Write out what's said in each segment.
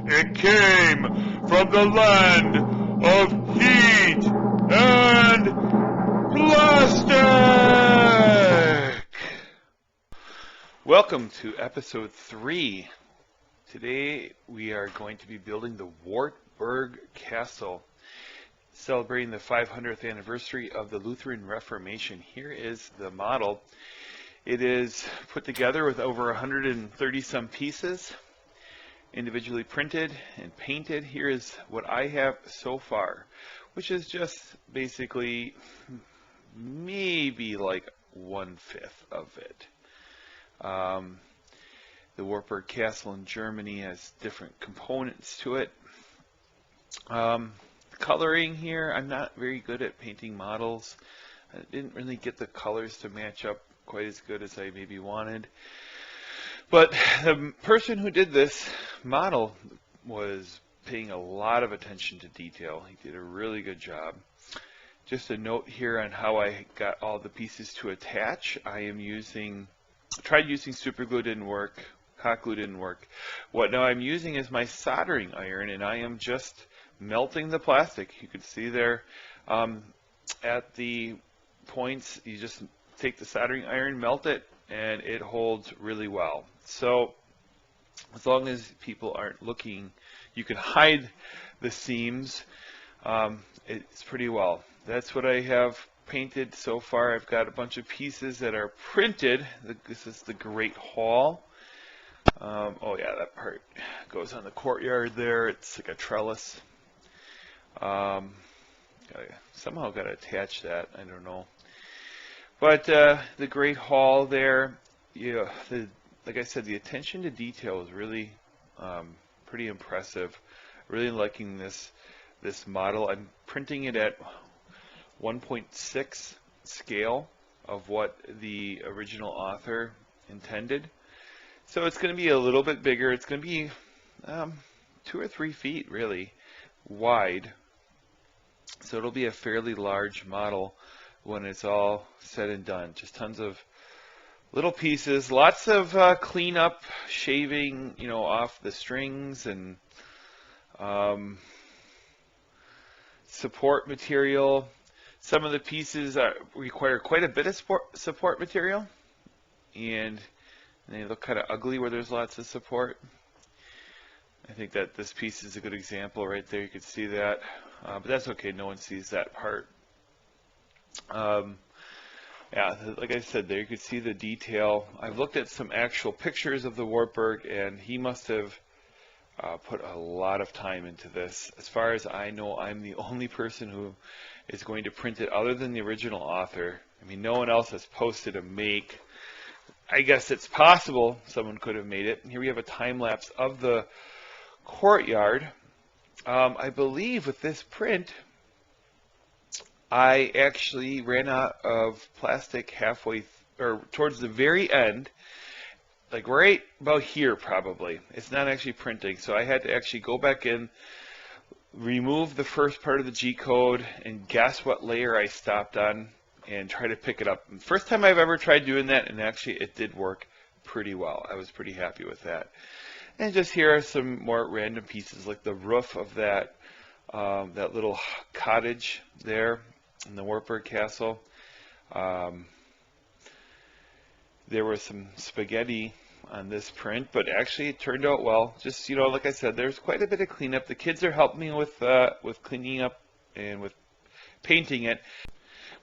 It came from the land of heat and plastic. Welcome to episode 3. Today we are going to be building the Wartburg Castle, celebrating the 500th anniversary of the Lutheran Reformation. Here is the model. It is put together with over 130 some pieces, individually printed and painted. Here is what I have so far, which is just basically maybe like 1/5 of it. The Wartburg Castle in Germany has different components to it. Coloring here, I'm not very good at painting models. I didn't really get the colors to match up quite as good as I maybe wanted. But the person who did this model was paying a lot of attention to detail. He did a really good job. Just a note here on how I got all the pieces to attach. I tried using super glue, didn't work. Hot glue didn't work. What now I'm using is my soldering iron, and I am just melting the plastic. You can see there at the points, you just take the soldering iron, melt it, and it holds really well. So as long as people aren't looking, you can hide the seams. It's pretty well. That's what I have painted so far. I've got a bunch of pieces that are printed. This is the Great Hall. Oh yeah, that part goes on the courtyard there. It's like a trellis. Somehow got to attach that. I don't know. But the Great Hall there, like I said, the attention to detail is really pretty impressive. Really liking this model. I'm printing it at 1.6 scale of what the original author intended. So it's going to be a little bit bigger. It's going to be 2 or 3 feet really wide. So it'll be a fairly large model when it's all said and done. Just tons of little pieces, lots of cleanup, shaving, off the strings, and support material. Some of the pieces require quite a bit of support material, and they look kind of ugly where there's lots of support. I think that this piece is a good example right there. You can see that, but that's okay. No one sees that part. Yeah, like I said, there you can see the detail. I've looked at some actual pictures of the Wartburg, and he must have put a lot of time into this. As far as I know, I'm the only person who is going to print it other than the original author. I mean, no one else has posted a make. I guess it's possible someone could have made it. Here we have a time lapse of the courtyard. I believe with this print, I actually ran out of plastic halfway, or towards the very end, like right about here probably. It's not actually printing, so I had to actually go back in, remove the first part of the G-code, and guess what layer I stopped on, and try to pick it up. First time I've ever tried doing that, and actually it did work pretty well. I was pretty happy with that. And just here are some more random pieces, like the roof of that little cottage there in the Wartburg Castle. There was some spaghetti on this print, but actually it turned out well. Just, like I said, there's quite a bit of cleanup. The kids are helping me with cleaning up and with painting it.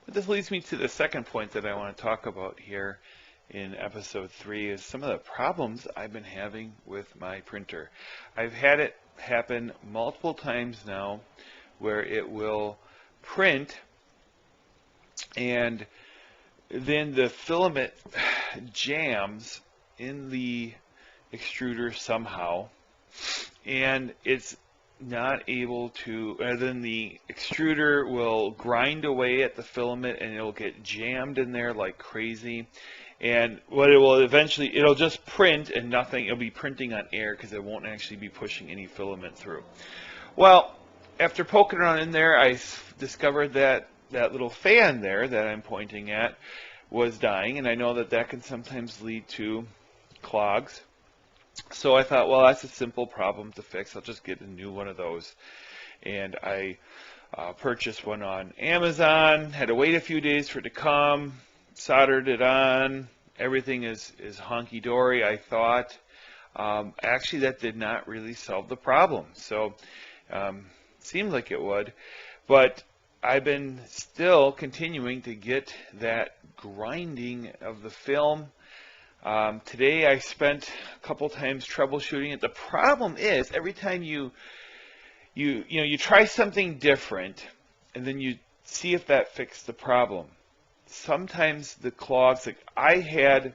But this leads me to the second point that I want to talk about here in episode 3 is some of the problems I've been having with my printer. I've had it happen multiple times now where it will print and then the filament jams in the extruder somehow, and it's not able to, then the extruder will grind away at the filament and it'll get jammed in there like crazy. And what it will eventually, it'll just print and nothing, it'll be printing on air because it won't actually be pushing any filament through. Well, after poking around in there, I discovered that that little fan there that I'm pointing at was dying, and I know that that can sometimes lead to clogs. So I thought, well, that's a simple problem to fix. I'll just get a new one of those. And I purchased one on Amazon, had to wait a few days for it to come, soldered it on. Everything is honky-dory, I thought. Actually, that did not really solve the problem. So, seemed like it would. But I've been still continuing to get that grinding of the film. Today I spent a couple times troubleshooting it. The problem is every time you try something different and then you see if that fixed the problem. Sometimes the clogs, like I had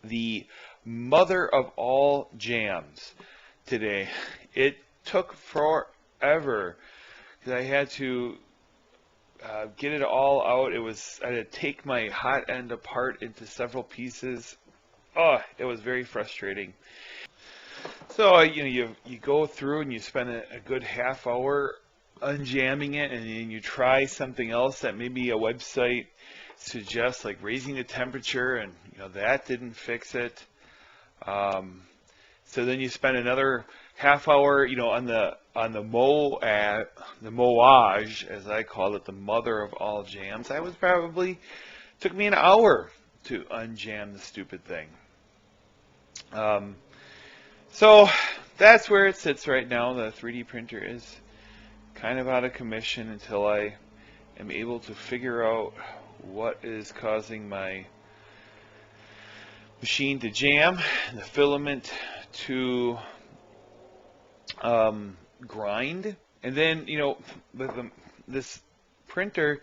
the mother of all jams today. It took forever because I had to get it all out. I had to take my hot end apart into several pieces. Oh, it was very frustrating. So you go through and you spend a good half hour unjamming it, and then you try something else that maybe a website suggests, like raising the temperature, and that didn't fix it. So then you spend another half hour, on the the moage, as I call it, the mother of all jams. Took me an hour to unjam the stupid thing. So that's where it sits right now. The 3D printer is kind of out of commission until I am able to figure out what is causing my machine to jam, the filament to grind. And then, with this printer,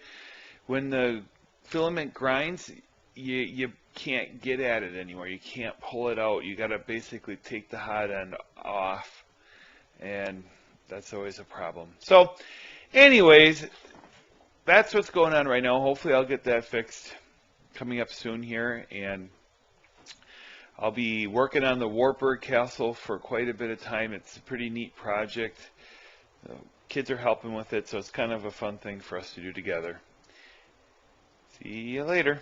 when the filament grinds, you can't get at it anymore. You can't pull it out. You got to basically take the hot end off, and that's always a problem. So, anyways, that's what's going on right now. Hopefully, I'll get that fixed coming up soon here, and I'll be working on the Wartburg Castle for quite a bit of time. It's a pretty neat project. The kids are helping with it, so it's kind of a fun thing for us to do together. See you later.